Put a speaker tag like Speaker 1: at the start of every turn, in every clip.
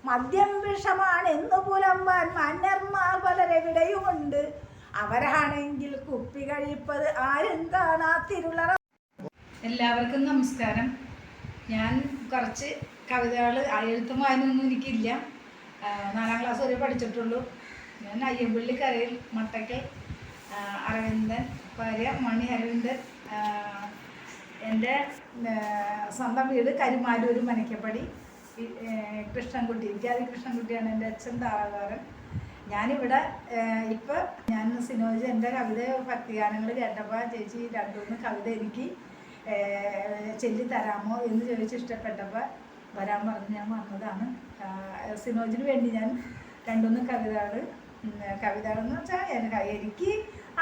Speaker 1: മദ്യം വിഷമാണ് എന്നു പുലമ്പാൻ മന്നർമാർ പലരെവിടെയുമുണ്ട്. അവരാണെങ്കിൽ കുപ്പി കഴിപ്പത് ആരും കാണാത്തിരുള.
Speaker 2: എല്ലാവർക്കും നമസ്കാരം. ഞാൻ കുറച്ച് കവിതകൾ എഴുത്തും വായനയൊന്നും എനിക്കില്ല. 4ാം ക്ലാസ് വരെ പഠിച്ചിട്ടുള്ളൂ. ഞാൻ അയ്യമ്പള്ളിക്കരയിൽ മട്ടക്കൽ അരവിന്ദൻ ഭാര്യ മണി അരവിന്ദൻ. എൻ്റെ സ്വന്തം വീട് കരുമാലൂർ മനക്കപ്പടി. കൃഷ്ണൻകുട്ടി, വിദ്യാധി കൃഷ്ണൻകുട്ടിയാണ് എൻ്റെ അച്ഛൻ താറാകാരൻ. ഞാനിവിടെ ഇപ്പം ഞാൻ സിനോജ് എൻ്റെ കവിത ഭക്തിഗാനങ്ങൾ കേട്ടപ്പോൾ ചേച്ചി 2-3 കവിത എനിക്ക് ചൊല്ലിത്തരാമോ എന്ന് ചോദിച്ച് ഇഷ്ടപ്പെട്ടപ്പോൾ വരാൻ പറഞ്ഞ് ഞാൻ വന്നതാണ്. സിനോജിന് വേണ്ടി ഞാൻ 2-3 കവിതകളെന്ന് വെച്ചാൽ എനിക്ക്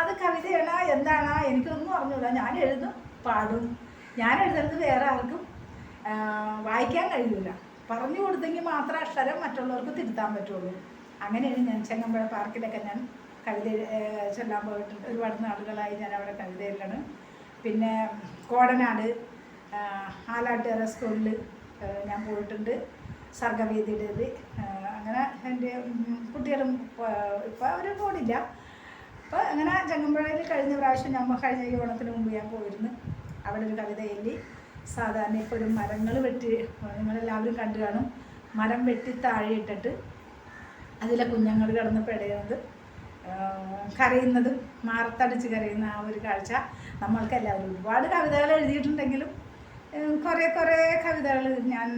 Speaker 2: അത് കവിതയാണോ എന്താണോ എനിക്കൊന്നും അറിഞ്ഞൂടാ. ഞാൻ എഴുതും, പാടും. ഞാൻ എഴുതുന്നത് വേറെ ആർക്കും വായിക്കാൻ കഴിയില്ല. പറഞ്ഞു കൊടുത്തെങ്കിൽ മാത്രം അക്ഷരം മറ്റുള്ളവർക്ക് തിരുത്താൻ പറ്റുള്ളൂ. അങ്ങനെയാണ് ഞാൻ ചെങ്ങമ്പുഴ പാർക്കിലൊക്കെ ഞാൻ കവിത ചൊല്ലാൻ പോയിട്ടുണ്ട്. ഒരുപാട് നാളുകളായി ഞാൻ അവിടെ കവിത ചൊല്ലാണ്. പിന്നെ കോടനാട് ആലാട്ടുകര സ്കൂളിൽ ഞാൻ പോയിട്ടുണ്ട്, സർഗവേദിയുടേത്. അങ്ങനെ എൻ്റെ കുട്ടികളും ഇപ്പോൾ അവർ പോണില്ല. അപ്പോൾ അങ്ങനെ ചെങ്ങമ്പുഴയിൽ കഴിഞ്ഞ പ്രാവശ്യം കഴിഞ്ഞ ഈ ഓണത്തിന് മുമ്പ് ഞാൻ പോയിരുന്നു. അവിടെ ഒരു കവിത ചൊല്ലി. സാധാരണ ഇപ്പോൾ ഒരു മരങ്ങൾ വെട്ടി, നിങ്ങളെല്ലാവരും കണ്ടു കാണും, മരം വെട്ടി താഴെ ഇട്ടിട്ട് അതിലെ കുഞ്ഞുങ്ങൾ കിടന്ന് പെടയുന്നത്, കരയുന്നതും മാറത്തടിച്ച് കരയുന്ന ആ ഒരു കാഴ്ച നമ്മൾക്കെല്ലാവരും. ഒരുപാട് കവിതകൾ എഴുതിയിട്ടുണ്ടെങ്കിലും കുറേ കവിതകൾ ഞാൻ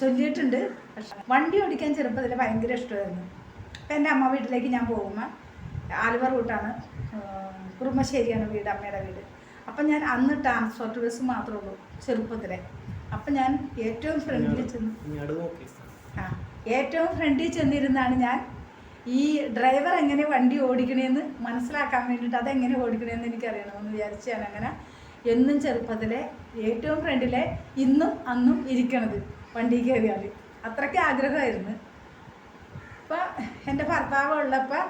Speaker 2: ചൊല്ലിയിട്ടുണ്ട്. പക്ഷെ വണ്ടി ഓടിക്കാൻ ചെറുപ്പത്തിൽ ഭയങ്കര ഇഷ്ടമായിരുന്നു. അപ്പം എൻ്റെ അമ്മ വീട്ടിലേക്ക് ഞാൻ പോകുമ്പോൾ ആലുവ റൂട്ടാണ്, കുറുമശ്ശേരിയാണ് വീട്, അമ്മയുടെ വീട്. അപ്പം ഞാൻ അന്ന് ട്രാൻസ്പോർട്ട് ബസ് മാത്രമേ ഉള്ളൂ ചെറുപ്പത്തിലെ. അപ്പം ഞാൻ ഏറ്റവും ഫ്രണ്ടിൽ ചെന്നിരുന്നാണ് ഞാൻ ഈ ഡ്രൈവർ എങ്ങനെ വണ്ടി ഓടിക്കണേന്ന് മനസ്സിലാക്കാൻ വേണ്ടിയിട്ട്, അതെങ്ങനെ ഓടിക്കണേന്ന് എനിക്കറിയണമെന്ന് വിചാരിച്ച് ഞാൻ അങ്ങനെ എന്നും ചെറുപ്പത്തിലെ ഏറ്റവും ഫ്രണ്ടിലെ ഇന്നും അന്നും ഇരിക്കണത് വണ്ടി കയറിയാൽ അത്രയ്ക്ക് ആഗ്രഹമായിരുന്നു. ഇപ്പം എൻ്റെ ഭർത്താവ് ഉള്ളപ്പോൾ,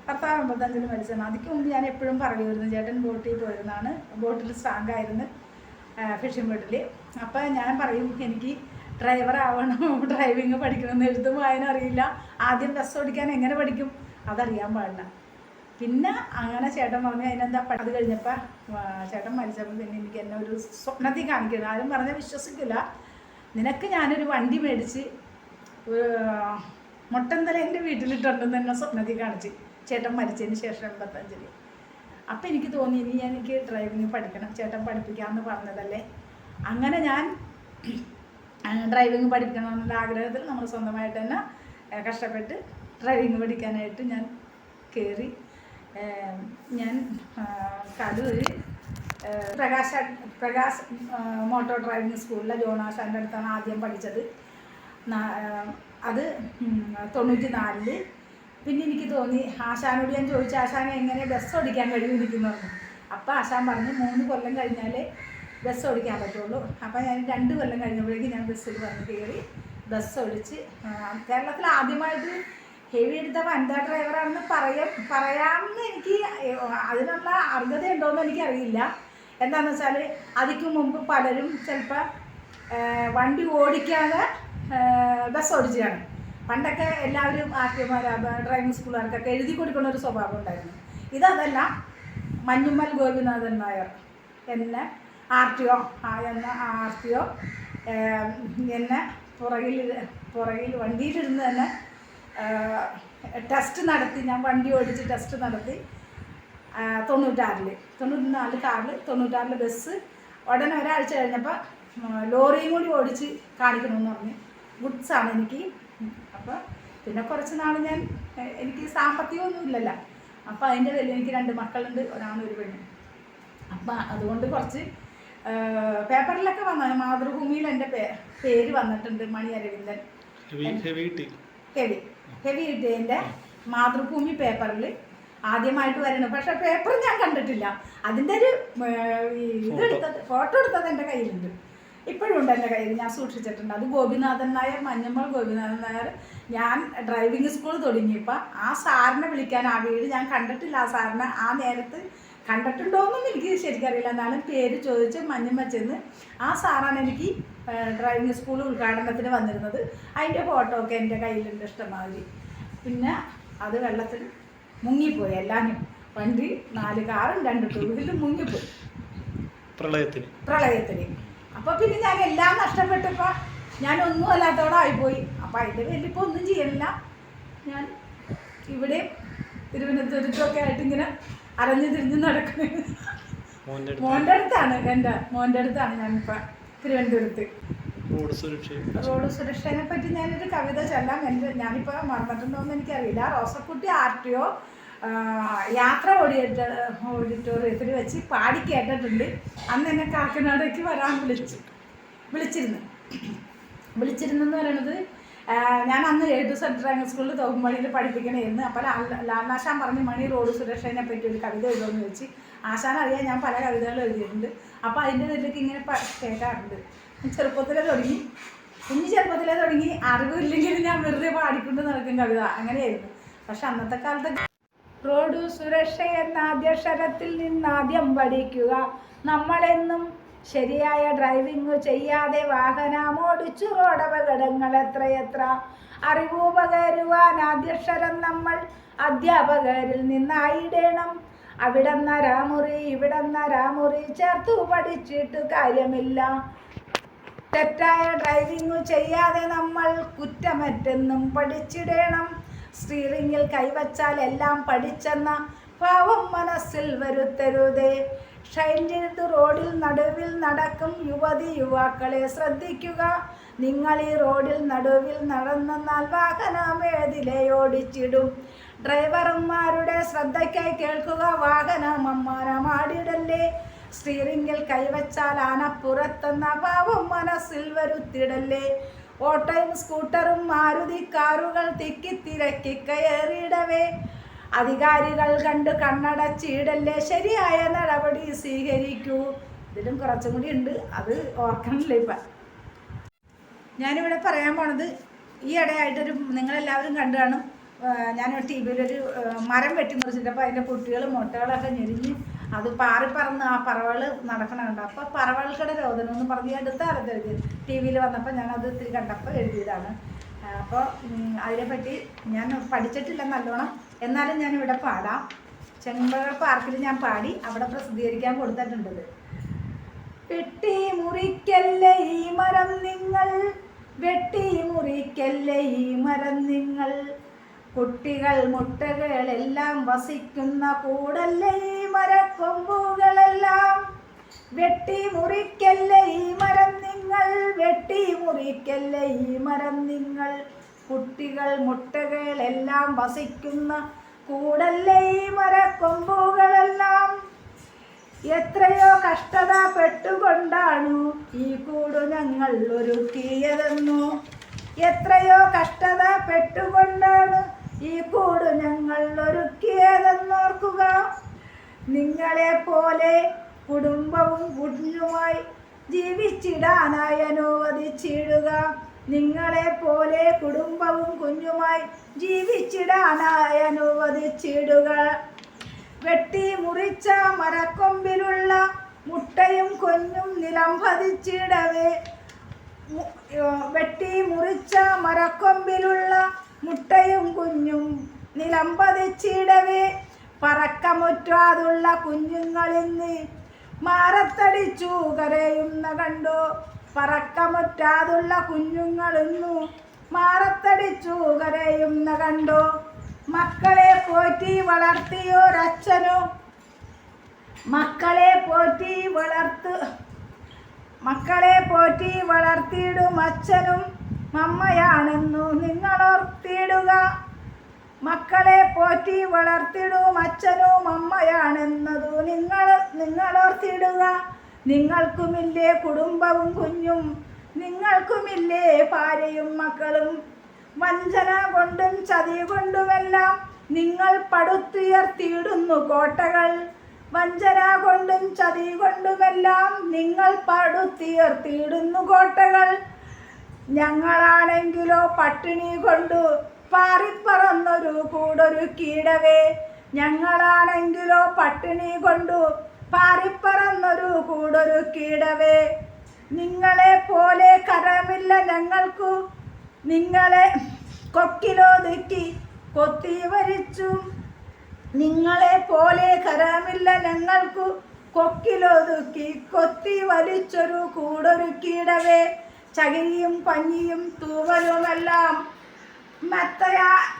Speaker 2: ഭർത്താവ് 55-ൽ മരിച്ചതാണ്. അതിക്ക് മുമ്പ് ഞാൻ എപ്പോഴും പറയുമായിരുന്നു, ചേട്ടൻ ബോട്ടിൽ പോയിരുന്നാണ്, ബോട്ടിൽ സ്ട്രാങ്കായിരുന്നു, ഫിഷിംഗ് ബോട്ടിൽ. അപ്പം ഞാൻ പറയും എനിക്ക് ഡ്രൈവർ ആവണം, ഡ്രൈവിങ് പഠിക്കണമെന്ന്. എഴുത്തും വായന അറിയില്ല. ആദ്യം ബസ് ഓടിക്കാൻ എങ്ങനെ പഠിക്കും അതറിയാൻ പാടില്ല. പിന്നെ അങ്ങനെ ചേട്ടൻ പറഞ്ഞു അതിനെന്താ. അത് കഴിഞ്ഞപ്പോൾ ചേട്ടൻ മരിച്ചപ്പോൾ പിന്നെ എനിക്ക് എന്നെ ഒരു സ്വപ്നത്തിൽ കാണിക്കുന്നത്. ആരും പറഞ്ഞാൽ വിശ്വസിക്കില്ല. നിനക്ക് ഞാനൊരു വണ്ടി മേടിച്ച് മുട്ടന്തല എൻ്റെ വീട്ടിലിട്ടുണ്ടെന്ന് എന്നെ സ്വപ്നത്തിൽ കാണിച്ച് ചേട്ടൻ മരിച്ചതിന് ശേഷം 85-ൽ. അപ്പം എനിക്ക് തോന്നി ഇനി എനിക്ക് ഡ്രൈവിങ് പഠിക്കണം, ചേട്ടൻ പഠിപ്പിക്കാമെന്ന് പറഞ്ഞതല്ലേ. അങ്ങനെ ഞാൻ ഡ്രൈവിങ് പഠിക്കണമെന്നുള്ള ആഗ്രഹത്തിൽ നമ്മൾ സ്വന്തമായിട്ട് തന്നെ കഷ്ടപ്പെട്ട് ഡ്രൈവിങ് പഠിക്കാനായിട്ട് ഞാൻ കയറി. ഞാൻ കടൂർ പ്രകാശ് മോട്ടോർ ഡ്രൈവിംഗ് സ്കൂളിലെ ജോണാശാൻ്റെ അടുത്താണ് ആദ്യം പഠിച്ചത്. അത് 94-ൽ. പിന്നെ എനിക്ക് തോന്നി, ആശാനോട് ഞാൻ ചോദിച്ചു, ആശാനെ എങ്ങനെ ബസ് ഓടിക്കാൻ കഴിയുമെന്ന് പറഞ്ഞു. അപ്പോൾ ആശാൻ പറഞ്ഞു 3 കൊല്ലം കഴിഞ്ഞാലേ ബസ് ഓടിക്കാൻ പറ്റുള്ളൂ. അപ്പോൾ ഞാൻ 2 കൊല്ലം കഴിഞ്ഞപ്പോഴേക്കും ഞാൻ ബസ്സിൽ വന്ന് കയറി ബസ് ഓടിച്ച്. കേരളത്തിൽ ആദ്യമായിട്ട് ഹെവി എടുത്ത വനിതാ ഡ്രൈവറാണെന്ന് പറയാമെന്ന് എനിക്ക് അതിനുള്ള അർഹതയുണ്ടോയെന്ന് എനിക്കറിയില്ല. എന്താണെന്ന് വെച്ചാൽ അതിക്ക് മുമ്പ് പലരും ചിലപ്പോൾ വണ്ടി ഓടിക്കാതെ ബസ് ഓടിച്ചാണ്. പണ്ടൊക്കെ എല്ലാവരും ഡ്രൈവിംഗ് സ്കൂളുകാർക്കൊക്കെ എഴുതി കൊടുക്കുന്ന ഒരു സ്വഭാവം ഉണ്ടായിരുന്നു. ഇതല്ല. മഞ്ഞുമ്മൽ ഗോപിനാഥൻ നായർ എന്നെ RTO എന്നെ പുറകിൽ വണ്ടിയിലിരുന്ന് തന്നെ ടെസ്റ്റ് നടത്തി. ഞാൻ വണ്ടി ഓടിച്ച് ടെസ്റ്റ് നടത്തി. 94 കാറിൽ 96 ബസ്. ഉടനെ ഒരാഴ്ച കഴിഞ്ഞപ്പോൾ ലോറിയും കൂടി ഓടിച്ച് കാണിക്കണമെന്ന് പറഞ്ഞ്. ഗുഡ്സാണ് എനിക്ക്. അപ്പോൾ പിന്നെ കുറച്ച് നാൾ എനിക്ക് സാമ്പത്തികമൊന്നും ഇല്ലല്ലോ. അപ്പോൾ അതിൻ്റെ പേരിൽ എനിക്ക് 2 മക്കളുണ്ട്, ഒരാണ് ഒരു പെണ്ണ്. അപ്പം അതുകൊണ്ട് കുറച്ച് പേപ്പറിലൊക്കെ വന്നത്, മാതൃഭൂമിയിൽ എൻ്റെ പേര് വന്നിട്ടുണ്ട്, മണി അരവിന്ദൻ. ഹെവി ഇട്ടേൻ്റെ മാതൃഭൂമി പേപ്പറിൽ ആദ്യമായിട്ട് വരണം. പക്ഷെ പേപ്പർ ഞാൻ കണ്ടിട്ടില്ല. അതിൻ്റെ ഒരു ഫോട്ടോ എടുത്തത് എൻ്റെ കയ്യിലുണ്ട്, ഇപ്പോഴും ഉണ്ട് എൻ്റെ കയ്യിൽ, ഞാൻ സൂക്ഷിച്ചിട്ടുണ്ട്. അത് ഗോപിനാഥൻ നായർ, മഞ്ഞമ്മൾ ഗോപിനാഥൻ നായർ. ഞാൻ ഡ്രൈവിംഗ് സ്കൂൾ തുടങ്ങിയപ്പോൾ ആ സാറിനെ വിളിക്കാൻ, ആ വീട് ഞാൻ കണ്ടിട്ടില്ല. ആ സാറിനെ ആ നേരത്ത് കണ്ടിട്ടുണ്ടോയെന്നും എനിക്ക് ശരിക്കറിയില്ല. എന്നാലും പേര് ചോദിച്ച് മഞ്ഞമ്മ ചെന്ന് ആ സാറാണ് എനിക്ക് ഡ്രൈവിംഗ് സ്കൂൾ ഉദ്ഘാടനത്തിന് വന്നിരുന്നത്. അതിൻ്റെ ഫോട്ടോ ഒക്കെ എൻ്റെ കയ്യിലുണ്ട് ഇഷ്ടമാതിരി. പിന്നെ അത് വെള്ളത്തിൽ മുങ്ങിപ്പോയി. എല്ലാവരും വണ്ടി 4 കാറും 2 ടൂ വീലറും മുങ്ങിപ്പോയി പ്രളയത്തിന്. അപ്പോൾ പിന്നെ ഞാൻ എല്ലാം നഷ്ടപ്പെട്ടപ്പോൾ ഞാനൊന്നും അല്ലാത്തവടായിപ്പോയി. അപ്പോൾ അതിൻ്റെ പേരിൽ ഇപ്പോൾ ഒന്നും ചെയ്യണില്ല. ഞാൻ ഇവിടെ തിരുവനന്തപുരത്തൊക്കെ ആയിട്ട് ഇങ്ങനെ അരഞ്ഞു തിരിഞ്ഞ് നടക്കുന്നത്. മോൻ്റെ അടുത്താണ് ഞാനിപ്പോൾ തിരുവനന്തപുരത്ത്. റോഡ് സുരക്ഷയെ പറ്റി ഞാനൊരു കവിത ചൊല്ലാം. ഞാനിപ്പോൾ മറന്നിട്ടുണ്ടോയെന്ന് എനിക്കറിയില്ല. റോസക്കുട്ടി RTO യാത്ര ഓഡിറ്റോറിയത്തിൽ വെച്ച് പാടി കേട്ടിട്ടുണ്ട്. അന്ന് എന്നെ കാക്കനാടേക്ക് വരാൻ വിളിച്ചിരുന്നെന്ന് പറയണത്, ഞാൻ അന്ന് എഴുതു സെൻട്രൽ സ്കൂളിൽ തോക്കുംപടിയിൽ പഠിപ്പിക്കണമായിരുന്നു. അപ്പോൾ ലാലാശാൻ പറഞ്ഞ് മണി റോഡ് സുരക്ഷയെ പറ്റി ഒരു കവിത എഴുതുമെന്ന് വെച്ച്. ആശാൻ അറിയാൻ ഞാൻ പല കവിതകളും എഴുതിയിട്ടുണ്ട്. അപ്പോൾ അതിൻ്റെ പേരിലേക്ക് ഇങ്ങനെ കേൾക്കാറുണ്ട്. കുഞ്ഞു ചെറുപ്പത്തിലേ തുടങ്ങി അറിവില്ലെങ്കിൽ ഞാൻ വെറുതെ പാടിക്കൊണ്ട് നടക്കും കവിത. അങ്ങനെയായിരുന്നു. പക്ഷെ അന്നത്തെ കാലത്ത് റോഡ് സുരക്ഷ എന്ന ആദ്യക്ഷരത്തിൽ നിന്നാദ്യം പഠിക്കുക. നമ്മളെന്നും ശരിയായ ഡ്രൈവിംഗ് ചെയ്യാതെ വാഹനമോടിച്ചു റോഡപകടങ്ങൾ എത്രയെത്ര. അറിവ് പകരുവാൻ ആദ്യക്ഷരം നമ്മൾ അധ്യാപകരിൽ നിന്നായിടണം. അവിടെന്ന രാമുറി ചേർത്തു പഠിച്ചിട്ട് കാര്യമില്ല. തെറ്റായ ഡ്രൈവിംഗ് ചെയ്യാതെ നമ്മൾ കുറ്റമറ്റെന്നും പഠിച്ചിടണം. സ്റ്റിയറിംഗിൽ കൈവച്ചാൽ എല്ലാം പഠിച്ചെന്ന ഭാവം മനസ്സിൽ വരുത്തരുതേ. ഷൈൻ ചെയ്ത് റോഡിൽ നടുവിൽ നടക്കും യുവാക്കളെ ശ്രദ്ധിക്കുക. നിങ്ങൾ ഈ റോഡിൽ നടുവിൽ നടന്നാൽ വാഹനമേതിലെ ഓടിച്ചിടും. ഡ്രൈവർമാരുടെ ശ്രദ്ധയ്ക്കായി കേൾക്കുക, വാഹനം അമ്മാനമാടിടല്ലേ. സ്റ്റിയറിംഗിൽ കൈവച്ചാൽ ആനപ്പുറത്തെന്ന ഭാവം മനസ്സിൽ വരുത്തിടല്ലേ. ഓട്ടോയും സ്കൂട്ടറും മാരുതി കാറുകൾ തിക്കിത്തിരക്കി കയറിയിടവേ അധികാരികൾ കണ്ട് കണ്ണടച്ചിടല്ലേ. ശരിയായ നടപടി സ്വീകരിക്കൂ. ഇതിലും കുറച്ചും കൂടി ഉണ്ട്, അത് ഓർക്കണില്ല. ഇപ്പം ഞാനിവിടെ പറയാൻ പോണത്, ഈ ഇടയായിട്ടൊരു നിങ്ങളെല്ലാവരും കണ്ടു കാണും, ഞാൻ TV-യിലൊരു മരം വെട്ടി മുറിച്ചിട്ടപ്പോൾ അതിൻ്റെ കുട്ടികൾ മുട്ടകളൊക്കെ ഞെരിഞ്ഞ് അത് പാറിപ്പറന്ന് ആ പറവകൾ നടക്കണുണ്ട്. അപ്പോൾ പറവകൾക്കിടെ രോദനം എന്ന് പറഞ്ഞ് അടുത്ത കാലത്ത് എഴുതി TV-യിൽ വന്നപ്പോൾ ഞാനത് ഇത്തിരി കണ്ടപ്പോൾ എഴുതിയതാണ്. അപ്പോൾ അതിനെപ്പറ്റി ഞാൻ പഠിച്ചിട്ടില്ല നല്ലോണം, എന്നാലും ഞാനിവിടെ പാടാം. ചെമ്പഴ പാർക്കിൽ ഞാൻ പാടി അവിടെ പ്രസിദ്ധീകരിക്കാൻ കൊടുത്തിട്ടുണ്ടത്. വെട്ടി മുറിക്കല്ലേ ഈ മരം നിങ്ങൾ, വെട്ടി മുറിക്കല്ലേ ഈ മരം നിങ്ങൾ. കുട്ടികൾ മുട്ടകളെല്ലാം വസിക്കുന്ന കൂടല്ലേ ഈ മരക്കൊമ്പുകളെല്ലാം. വെട്ടി മുറിക്കല്ലേ ഈ മരം നിങ്ങൾ, വെട്ടി മുറിക്കല്ലേ ഈ മരം നിങ്ങൾ. കുട്ടികൾ മുട്ടകളെല്ലാം വസിക്കുന്ന കൂടല്ലേ ഈ മരക്കൊമ്പുകളെല്ലാം. എത്രയോ കഷ്ടത പെട്ടുകൊണ്ടാണ് ഈ കൂട് ഞങ്ങൾ ഒരുക്കിയതെന്നു. എത്രയോ കഷ്ടത പെട്ടുകൊണ്ടാണ് ഈ കൂട് ഞങ്ങൾ ഒരുക്കിയതെന്നോർക്കുക. നിങ്ങളെ പോലെ കുടുംബവും കുഞ്ഞുമായി ജീവിച്ചിടാനായി അനുവദിച്ചിടുക. നിങ്ങളെ പോലെ കുടുംബവും കുഞ്ഞുമായി ജീവിച്ചിടാനായി അനുവദിച്ചിടുക. വെട്ടി മുറിച്ച മരക്കൊമ്പിലുള്ള മുട്ടയും കുഞ്ഞും നിലം പതിച്ചിടവേ. വെട്ടി മുറിച്ച മരക്കൊമ്പിലുള്ള മുട്ടയും കുഞ്ഞും നിലം പതിച്ചിടവേ. പറക്കമുറ്റാതുള്ള കുഞ്ഞുങ്ങളിന്ന് മാറത്തടിച്ചു കരയുന്ന കണ്ടോ. പറക്കമുറ്റാതുള്ള കുഞ്ഞുങ്ങളിന്നു മാറത്തടിച്ചു കരയുന്ന കണ്ടോ. മക്കളെ പോറ്റി വളർത്തിയൊരച്ഛനോ, മക്കളെ പോറ്റി വളർത്തിയിടും അച്ഛനും അമ്മയാണെന്നു നിങ്ങളോർത്തിടുക. മക്കളെ പോറ്റി വളർത്തിടും അച്ഛനും അമ്മയാണെന്നതു നിങ്ങളോർത്തിടുക. നിങ്ങൾക്കുമില്ലേ കുടുംബവും കുഞ്ഞും, നിങ്ങൾക്കുമില്ലേ ഭാര്യയും മക്കളും. വഞ്ചന കൊണ്ടും ചതി കൊണ്ടുമെല്ലാം നിങ്ങൾ പടുത്തുയർത്തിയിടുന്നു കോട്ടകൾ. വഞ്ചന കൊണ്ടും ചതി കൊണ്ടുമെല്ലാം നിങ്ങൾ പടുത്തുയർത്തിയിടുന്നു കോട്ടകൾ. ഞങ്ങളാണെങ്കിലോ പട്ടിണി കൊണ്ടു പാറിപ്പറന്നൊരു കൂടൊരുക്കിയിടവേ. ഞങ്ങളാണെങ്കിലോ പട്ടിണി കൊണ്ടു പാറിപ്പറന്നൊരു കൂടൊരുക്കിയിടവേ.
Speaker 1: നിങ്ങളെ പോലെ കരമില്ല ഞങ്ങൾക്കു, നിങ്ങളെ കൊക്കിലൊതുക്കി കൊത്തി വരിച്ചു. നിങ്ങളെ പോലെ കരമില്ല ഞങ്ങൾക്കു, കൊക്കിലൊതുക്കി കൊത്തി വലിച്ചൊരു കൂടൊരുക്കിയിടവേ. ചകിരിയും പഞ്ഞിയും തൂവലുമെല്ലാം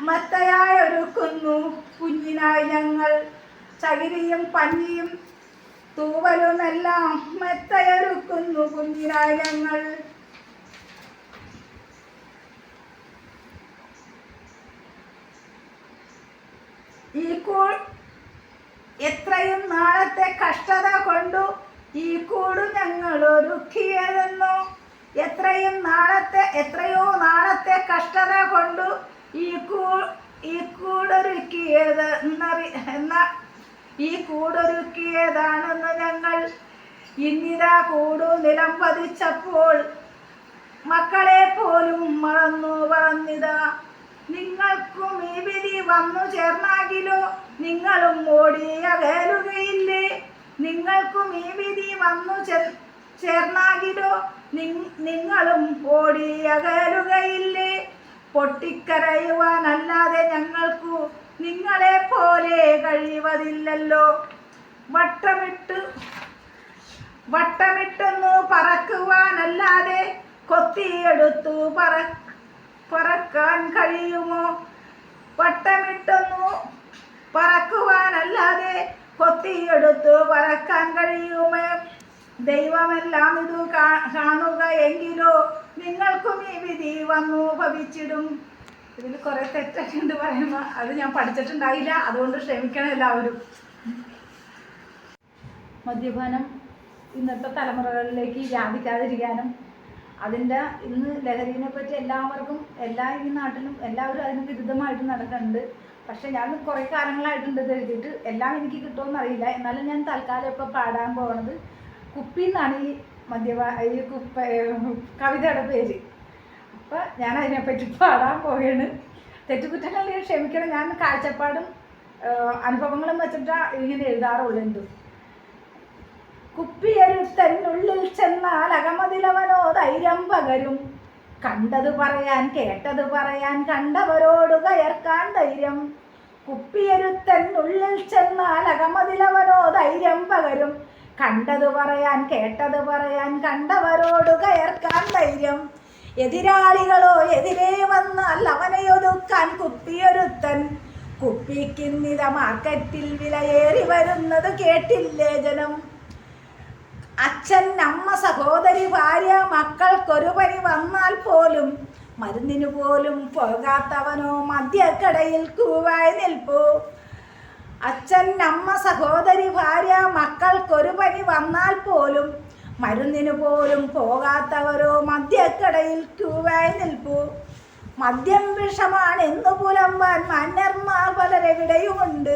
Speaker 1: മെത്തയായൊരുക്കുന്നു കുഞ്ഞിനായി ഞങ്ങൾ. ചകിരിയും പഞ്ഞിയും തൂവലുമെല്ലാം മെത്തയൊരുക്കുന്നു കുഞ്ഞിനായി ഞങ്ങൾ. എത്രയും നാളത്തെ കഷ്ടത കൊണ്ടു ഈ കൂട് ഞങ്ങൾ ഒരുക്കിയതെന്നോ. എത്രയോ നാളത്തെ കഷ്ടത കൊണ്ടു ഈ കൂടൊരുക്കിയതാണെന്ന് ഞങ്ങൾ. ഇന്നിതാ കൂടു നിലം പതിച്ചപ്പോൾ മക്കളെ പോലും മറന്നു പറന്നിതാ. നിങ്ങൾക്കും ഈ വിധി വന്നു ചേർന്നാകിലോ നിങ്ങളും ഓടി അകലുകയില്ലേ. നിങ്ങൾക്കും ഈ വിധി വന്നു ചേർന്നാകിലോ നിങ്ങളും ഓടി അകലുകയില്ലേ. പൊട്ടിക്കരയുവാനല്ലാതെ ഞങ്ങൾക്കു നിങ്ങളെ പോലെ കഴിവതില്ലല്ലോ. വട്ടമിട്ടൊന്നു പറക്കുവാനല്ലാതെ കൊത്തിയെടുത്തു പറക്കാൻ കഴിയുമോ. വട്ടമിട്ടൊന്നു പറക്കുവാനല്ലാതെ കൊത്തിയെടുത്തു പറക്കാൻ കഴിയുമോ. ദൈവമെല്ലാം ഇതു കാണുക എങ്കിലോ നിങ്ങൾക്കും ഈ വിധി വന്നു ഭവിച്ചിടും. ഇതിൽ കുറെ തെറ്റൊക്കെ ഉണ്ട് പറയുമ്പോൾ അത് ഞാൻ പഠിച്ചിട്ടുണ്ടായില്ല, അതുകൊണ്ട് ക്ഷമിക്കണം എല്ലാവരും. മദ്യപാനം ഇന്നത്തെ തലമുറകളിലേക്ക് വ്യാപിക്കാതിരിക്കാനും ഇന്ന് ലഹരിനെ പറ്റി എല്ലാവർക്കും ഈ നാട്ടിലും എല്ലാവരും അതിന് വിരുദ്ധമായിട്ട് നടക്കുന്നുണ്ട്. പക്ഷെ ഞാൻ കുറേ കാലങ്ങളായിട്ടുണ്ട് ഇത് എഴുതിയിട്ട്. എല്ലാം എനിക്ക് കിട്ടുമെന്ന് അറിയില്ല. എന്നാലും ഞാൻ തൽക്കാലം ഇപ്പോൾ പാടാൻ പോകുന്നത് കുപ്പി എന്നാണ് ഈ കവിതയുടെ പേര്. അപ്പം ഞാൻ അതിനെപ്പറ്റി പാടാൻ പോവുകയാണ്. തെറ്റുകുറ്റങ്ങളിൽ ക്ഷമിക്കണം. ഞാൻ കാഴ്ചപ്പാടും അനുഭവങ്ങളും വെച്ചിട്ടാണ് ഇങ്ങനെ എഴുതാറുള്ളൂ. കുപ്പിയൊരുത്തനുള്ളിൽ ചെന്നാൽ അകമതിലവനോ ധൈര്യം പകരും. കണ്ടത് പറയാൻ കേട്ടത് പറയാൻ കണ്ടവരോട് കയർക്കാൻ ധൈര്യം. കുപ്പിയൊരുത്തനുള്ളിൽ ചെന്നാൽ അകമതിലവനോ ധൈര്യം പകരും. കണ്ടത് പറയാൻ കേട്ടത് പറയാൻ കണ്ടവരോട് കയർക്കാൻ ധൈര്യം. എതിരാളികളോ എതിരെ വന്നാൽ അവനെ ഒതുക്കാൻ കുപ്പിയൊരുത്തൻ. കുപ്പിക്കിന്നിത മാർക്കറ്റിൽ വിലയേറി വരുന്നത് കേട്ടില്ലേ ജനം. അച്ഛൻ അമ്മ സഹോദരി ഭാര്യ മക്കൾക്കൊരു പനി വന്നാൽ പോലും മരുന്നിനു പോലും പോകാത്തവനോ മദ്യക്കടയിൽ കൂവായി നിൽപ്പു. അച്ഛൻ അമ്മ സഹോദരി ഭാര്യ മക്കൾക്കൊരു പനി വന്നാൽ പോലും മരുന്നിനു പോലും പോകാത്തവരോ മദ്യക്കടയിൽ ക്യൂവായി നിൽപ്പു. മദ്യം വിഷമാണെന്നു പുലമ്പാൻ മാന്യന്മാർ പലരെവിടെയുമുണ്ട്.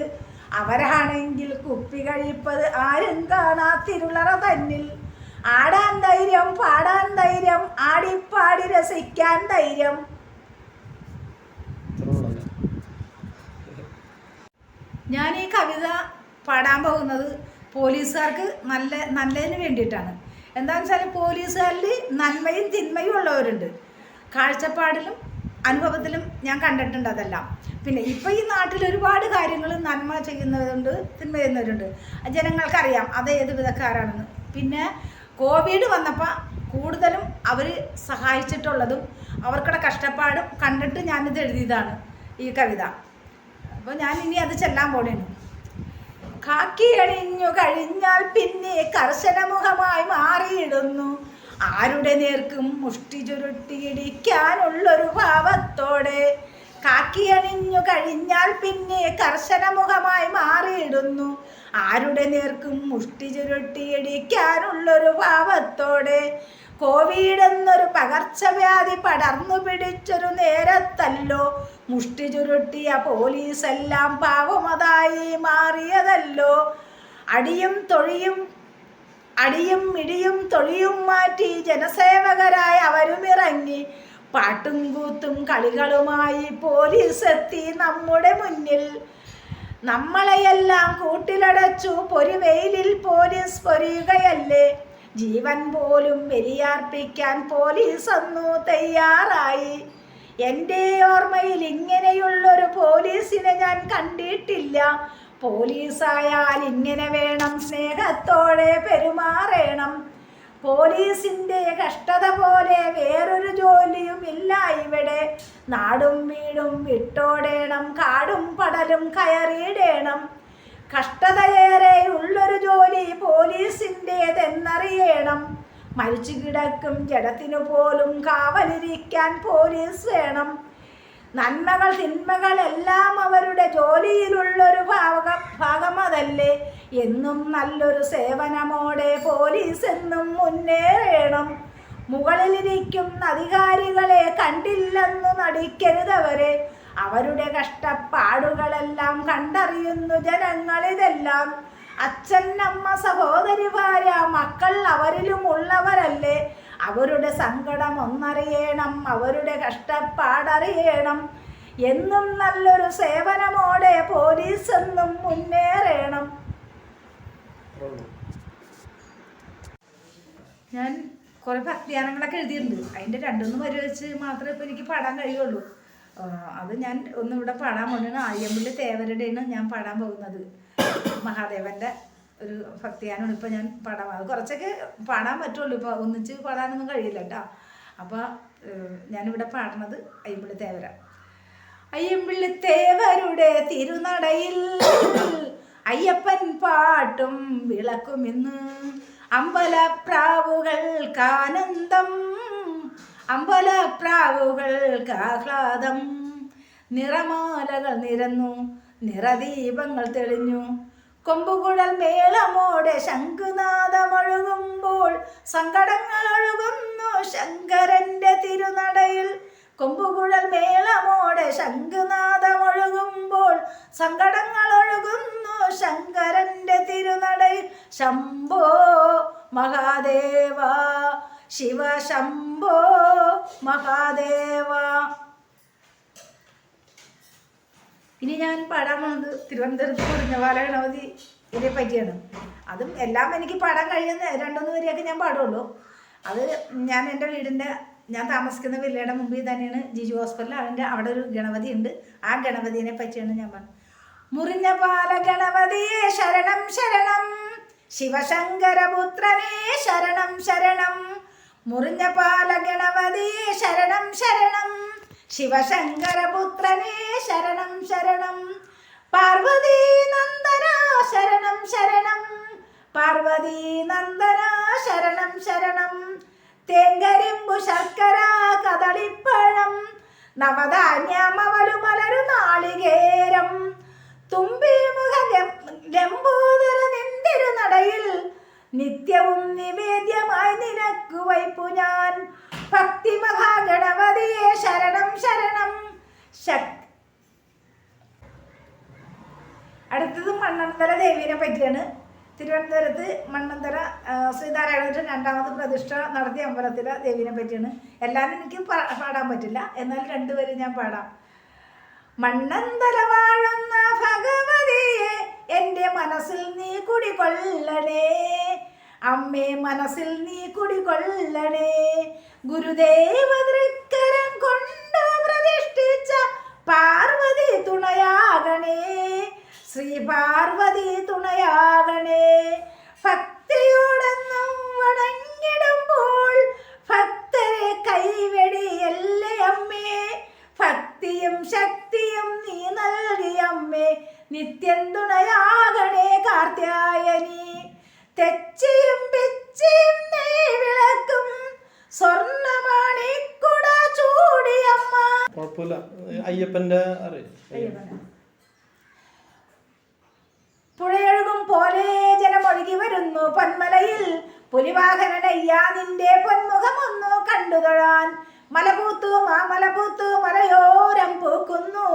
Speaker 1: അവരാണെങ്കിൽ കുപ്പി കഴിപ്പത് ആരും കാണാത്തിരുളറ തന്നിൽ. ആടാൻ ധൈര്യം, പാടാൻ ധൈര്യം, ആടിപ്പാടി രസിക്കാൻ ധൈര്യം. ഞാൻ ഈ കവിത പാടാൻ പോകുന്നത് പോലീസുകാർക്ക് നല്ലതിന് വേണ്ടിയിട്ടാണ്. എന്താണെന്ന് വെച്ചാൽ പോലീസുകാരിൽ നന്മയും തിന്മയും ഉള്ളവരുണ്ട്. കാഴ്ചപ്പാടിലും അനുഭവത്തിലും ഞാൻ കണ്ടിട്ടുണ്ട് അതെല്ലാം. പിന്നെ ഇപ്പം ഈ നാട്ടിൽ ഒരുപാട് കാര്യങ്ങൾ നന്മ ചെയ്യുന്നവരുണ്ട്, തിന്മ ചെയ്യുന്നവരുണ്ട്. ജനങ്ങൾക്കറിയാം അത് ഏത് വിധക്കാരാണെന്ന്. പിന്നെ കോവിഡ് വന്നപ്പോൾ കൂടുതലും അവർ സഹായിച്ചിട്ടുള്ളതും അവർക്കുടെ കഷ്ടപ്പാടും കണ്ടിട്ട് ഞാനിത് എഴുതിയതാണ് ഈ കവിത. അപ്പോൾ ഞാൻ ഇനി അത് ചെല്ലാൻ പോണേനു. കാക്കി അണിഞ്ഞു കഴിഞ്ഞാൽ പിന്നെ കർശനമുഖമായി മാറിയിടുന്നു. ആരുടെ നേർക്കും മുഷ്ടി ചുരുട്ടിയിടിക്കാനുള്ളൊരു ഭാവത്തോടെ. കാക്കി അണിഞ്ഞു കഴിഞ്ഞാൽ പിന്നെ കർശനമുഖമായി മാറിയിടുന്നു. ആരുടെ നേർക്കും മുഷ്ടി ചുരുട്ടിയിടിക്കാനുള്ളൊരു ഭാവത്തോടെ. കോവിഡ് എന്നൊരു പകർച്ചവ്യാധി പടർന്നു പിടിച്ചൊരു നേരത്തല്ലോ മുഷ്ടി ചുരുട്ടിയ പോലീസെല്ലാം പാവമതായി മാറിയതല്ലോ. അടിയും ഇടിയും തൊഴിയും മാറ്റി ജനസേവകരായി അവരുമിറങ്ങി. പാട്ടും കൂത്തും കളികളുമായി പോലീസ് എത്തി നമ്മുടെ മുന്നിൽ. നമ്മളെയെല്ലാം കൂട്ടിലടച്ചു പൊരിവെയിലിൽ പോലീസ് പൊരിയുകയല്ലേ.
Speaker 2: ജീവൻ പോലും ബലിയർപ്പിക്കാൻ പോലീസ് ഒന്നു തയ്യാറായി. എൻ്റെ ഓർമ്മയിൽ ഇങ്ങനെയുള്ളൊരു പോലീസിനെ ഞാൻ കണ്ടിട്ടില്ല. പോലീസായാൽ ഇങ്ങനെ വേണം, സ്നേഹത്തോടെ പെരുമാറണം. പോലീസിൻ്റെ കഷ്ടത പോലെ വേറൊരു ജോലിയും ഇല്ല ഇവിടെ. നാടും വീടും വിട്ടോടേണം, കാടും പടലും കയറിയിടേണം. കഷ്ടതയേറെ ഉള്ളൊരു ജോലി പോലീസിൻ്റെതെന്നറിയണം. മരിച്ചു കിടക്കും ജഡത്തിനു പോലും കാവലിരിക്കാൻ പോലീസ് വേണം. നന്മകൾ തിന്മകൾ എല്ലാം അവരുടെ ജോലിയിലുള്ളൊരു ഭാഗമതല്ലേ. എന്നും നല്ലൊരു സേവനമോടെ പോലീസ് എന്നും മുന്നേറണം. മുകളിലിരിക്കുന്ന അധികാരികളെ കണ്ടില്ലെന്നു നടിക്കരുതവരെ. അവരുടെ കഷ്ടപ്പാടുകളെല്ലാം കണ്ടറിയുന്നു ജനങ്ങളിതെല്ലാം. അച്ഛൻ, അമ്മ, സഹോദരി, ഭാര്യ, മക്കൾ അവരിലും ഉള്ളവരല്ലേ. അവരുടെ സങ്കടം ഒന്നറിയണം, അവരുടെ കഷ്ടപ്പാടറിയണം. എന്നും നല്ലൊരു സേവനമോടെ പോലീസ് എന്നും മുന്നേറണം. ഞാൻ കുറേ ഭക്തിഗാനങ്ങളൊക്കെ എഴുതിയിട്ടുണ്ട്. അതിൻ്റെ 2-3 വരി വെച്ച് മാത്രമേ ഇപ്പോൾ എനിക്ക് പാടാൻ കഴിയുള്ളൂ. അത് ഞാൻ ഒന്നിവിടെ പാടാൻ പോകുന്നത് ആര്യമ്പള്ളി തേവരുടെയാണ് ഞാൻ പാടാൻ പോകുന്നത്. മഹാദേവൻ്റെ ഒരു ഭക്തിഗാനമാണ് ഇപ്പോൾ ഞാൻ പാടാൻ. അത് കുറച്ചൊക്കെ പാടാൻ പറ്റുള്ളൂ, ഇപ്പോൾ ഒന്നിച്ച് പാടാനൊന്നും കഴിയില്ല കേട്ടോ. അപ്പോൾ ഞാനിവിടെ പാടുന്നത് അയ്യമ്പള്ളി തേവര. അയ്യമ്പള്ളി തേവരുടെ തിരുനടയിൽ അയ്യപ്പൻ പാട്ടും വിളക്കുമിന്ന്. അമ്പലപ്രാവുകൾക്കാനന്ദം, അമ്പലപ്രാവുകൾക്കാഹ്ലാദം. നിറമാലകൾ നിരന്നു, നിറദീപങ്ങൾ തെളിഞ്ഞു. കൊമ്പുകുഴൽ മേളമോടെ ശംഖുനാദമൊഴുകുമ്പോൾ സങ്കടങ്ങൾ ഒഴുകുന്നു ശങ്കരൻ്റെ തിരുനടയിൽ. കൊമ്പുകുഴൽ മേളമോടെ ശംഖുനാദമൊഴുകുമ്പോൾ സങ്കടങ്ങൾ ഒഴുകുന്നു ശങ്കരൻ്റെ തിരുനടയിൽ. ശംഭോ മഹാദേവ, ശിവ ശംഭോ മഹാദേവ. ഇനി ഞാൻ പാടാൻ പോകുന്നത് തിരുവനന്തപുരത്ത് കുറിഞ്ഞപാല ഗണപതി ഇതിനെ പറ്റിയാണ്. അതും എല്ലാം എനിക്ക് പാടാൻ കഴിയുന്ന 2-3 വരിയൊക്കെ ഞാൻ പാടുള്ളൂ. അത് ഞാൻ എൻ്റെ ഞാൻ താമസിക്കുന്ന വില്ലയുടെ മുമ്പിൽ തന്നെയാണ് ജിജു ഹോസ്പിറ്റൽ. അവിടെ ഒരു ഗണപതി ഉണ്ട്. ആ ഗണപതിനെ പറ്റിയാണ് ഞാൻ പറഞ്ഞത്. മുറിഞ്ഞപാല ഗണപതിയെ ശരണം ശരണം, ശിവശങ്കരപുത്രനെ ശരണം ശരണം. മുറിഞ്ഞപാല ഗണപതിയെ ശരണം ശരണം, ശിവശങ്കരപുത്രനെ ശരണം ശരണം. പാർവതി നന്ദന ശരണം ശരണം, പാർവതി നന്ദന ശരണം ശരണം. തേങ്കരിമ്പു ശർക്കര കദളിപ്പഴം, നവധാന്യമവലു മലരു നാളികേരം. തുമ്പിമുഖ ലംബോദര നിന്തിരു നടയിൽ നിത്യവും നിവേദ്യമായി നിനക്കു വയ്പു ഞാൻ. ഭക്തി മഹാഗണപതിയെ ശരണം ശരണം. അടുത്തത് മണ്ണന്തല ദേവീനെ പറ്റിയാണ്. തിരുവനന്തപുരത്ത് മണ്ണന്തല ശ്രീനാരായണ 2ാമത് പ്രതിഷ്ഠ നടത്തിയ അമ്പലത്തിലെ ദേവീനെ പറ്റിയാണ്. എല്ലാവരും എനിക്ക് പാടാൻ പറ്റില്ല, എന്നാൽ 2 വരി ഞാൻ പാടാം. മണ്ണന്തല വാഴുന്ന ഭഗവതിയെ എൻ്റെ മനസ്സിൽ നീ കുടികൊള്ളണേ. അമ്മേ മനസ്സിൽ നീ കുടികൊള്ളണേ. ഗുരുദേവ തൃക്കരം കൊണ്ട് പ്രതിഷ്ഠിച്ച പാർവതി തുണയാകണേ. ശ്രീ പാർവതി തുണയാകണേ. ഭക്തിയോടെന്നും വണങ്ങിടുമ്പോൾ ഭക്തരെ കൈവെടിയല്ലേ അമ്മേ. ഭക്തിയും ശക്തിയും നീ നൽകിയമ്മേ. നിത്യം തുണയാകണേ കാർത്യായനി. തെച്ചിയും പിച്ചിയും നീ വിളക്കും സ്വർണ്ണമാണിക്കുട ചൂടിയമ്മ.
Speaker 3: കുഴപ്പമില്ല, അയ്യപ്പന്റെ
Speaker 2: പുഴയൊഴുകും പോലെ ജനമൊഴുകി വരുന്നു പൊന്മലയിൽ. പുലിവാഹനനയ്യാ നിന്റെ പൊന്മുഖമൊന്നു കണ്ടുതൊഴാൻ. മലപൂത്തു മാമലപൂത്തു മലയോരം പൂക്കുന്നു.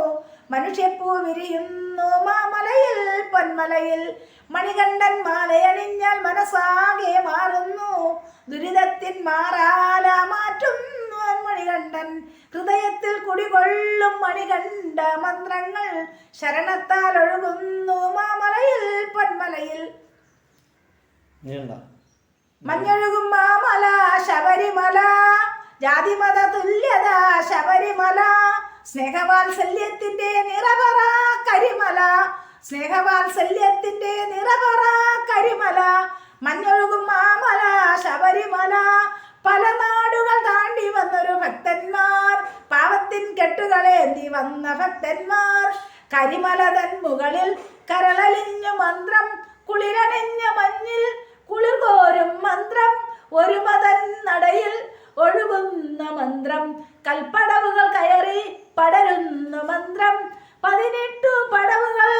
Speaker 2: മനുഷ്യപ്പൂ വിരിയുന്നു മാമലയിൽ പൊന്മലയിൽ. മണികണ്ഠൻ മാലയണിഞ്ഞാൽ മനസ്സാകെ മാറുന്നു. ദുരിതത്തിൻ മാറാല മാറ്റുന്നു മണികണ്ഠൻ. ഹൃദയത്തിൽ കുടികൊള്ളും മണികണ്ഠ മന്ത്രങ്ങൾ ശരണത്താൽ ഒഴുകുന്നു മാമലയിൽ പൊന്മലയിൽ. മഞ്ഞൊഴുകും മാമല ശബരിമല, ജാതിമത തുല്യത ശബരിമല, സ്നേഹവാത്സല്യത്തിന്റെ നിറപറ കരിമല, സ്നേഹവാത്സല്യത്തിന്റെ നിറപറ കരിമല, മഞ്ഞൊഴുകും മാമല ശബരിമല. പല നാടുകൾ താണ്ടി വന്നൊരു ഭക്തന്മാർ, പാവത്തിൻ കെട്ടുകളേന്തി വന്ന ഭക്തന്മാർ, കരിമല തൻ മുകളിൽ കരളലിഞ്ഞു മന്ത്രം, കുളിരണിഞ്ഞ മഞ്ഞിൽ കുളിർ കോരും മന്ത്രം, ഒരു മതൻ നടയിൽ ഒഴുകുന്ന മന്ത്രം, കൽപ്പടവുകൾ കയറി പടരുന്ന മന്ത്രം, 18 പടവുകൾ.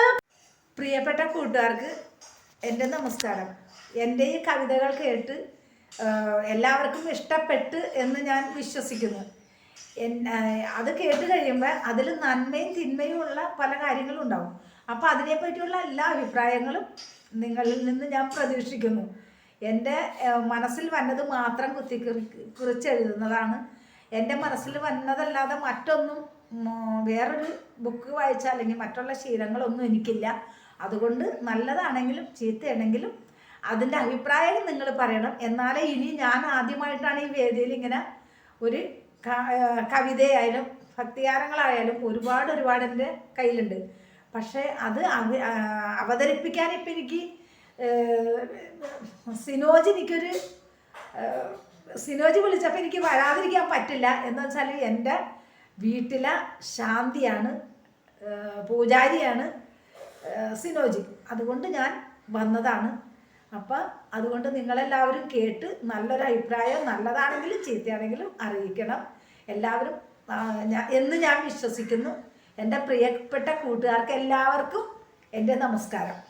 Speaker 2: പ്രിയപ്പെട്ട കൂട്ടുകാർക്ക് എൻ്റെ നമസ്കാരം. എൻ്റെ ഈ കവിതകൾ കേട്ട് എല്ലാവർക്കും ഇഷ്ടപ്പെട്ട് എന്ന് ഞാൻ വിശ്വസിക്കുന്നു. അത് കേട്ട് കഴിയുമ്പോൾ അതിൽ നന്മയും തിന്മയും ഉള്ള പല കാര്യങ്ങളും ഉണ്ടാവും. അപ്പോൾ അതിനെപ്പറ്റിയുള്ള എല്ലാ അഭിപ്രായങ്ങളും നിങ്ങളിൽ നിന്ന് ഞാൻ പ്രതീക്ഷിക്കുന്നു. എൻ്റെ മനസ്സിൽ വന്നത് മാത്രം കുറിച്ചെഴുതുന്നതാണ്. എൻ്റെ മനസ്സിൽ വന്നതല്ലാതെ മറ്റൊന്നും വേറൊരു ബുക്ക് വായിച്ചാൽ അല്ലെങ്കിൽ മറ്റുള്ള ശീലങ്ങളൊന്നും എനിക്കില്ല. അതുകൊണ്ട് നല്ലതാണെങ്കിലും ചീത്തയാണെങ്കിലും അതിൻ്റെ അഭിപ്രായം നിങ്ങൾ പറയണം. എന്നാലേ ഇനി ഞാൻ ആദ്യമായിട്ടാണ് ഈ വേദിയിൽ ഇങ്ങനെ ഒരു കവിതയായാലും ഭക്തിഗാനങ്ങളായാലും ഒരുപാട് എൻ്റെ കയ്യിലുണ്ട്. പക്ഷേ അത് അവതരിപ്പിക്കാൻ ഇപ്പം എനിക്ക് സിനോജ് വിളിച്ചപ്പോൾ എനിക്ക് വരാതിരിക്കാൻ പറ്റില്ല. എന്ന് വെച്ചാൽ എൻ്റെ വീട്ടിലെ ശാന്തിയാണ്, പൂജാരിയാണ് സിനോജ്. അതുകൊണ്ട് ഞാൻ വന്നതാണ്. അപ്പം അതുകൊണ്ട് നിങ്ങളെല്ലാവരും കേട്ട് നല്ലൊരു അഭിപ്രായം, നല്ലതാണെങ്കിലും ചീത്തയാണെങ്കിലും അറിയിക്കണം എല്ലാവരും എന്ന് ഞാൻ വിശ്വസിക്കുന്നു. എൻ്റെ പ്രിയപ്പെട്ട കൂട്ടുകാർക്ക് എല്ലാവർക്കും എൻ്റെ നമസ്കാരം.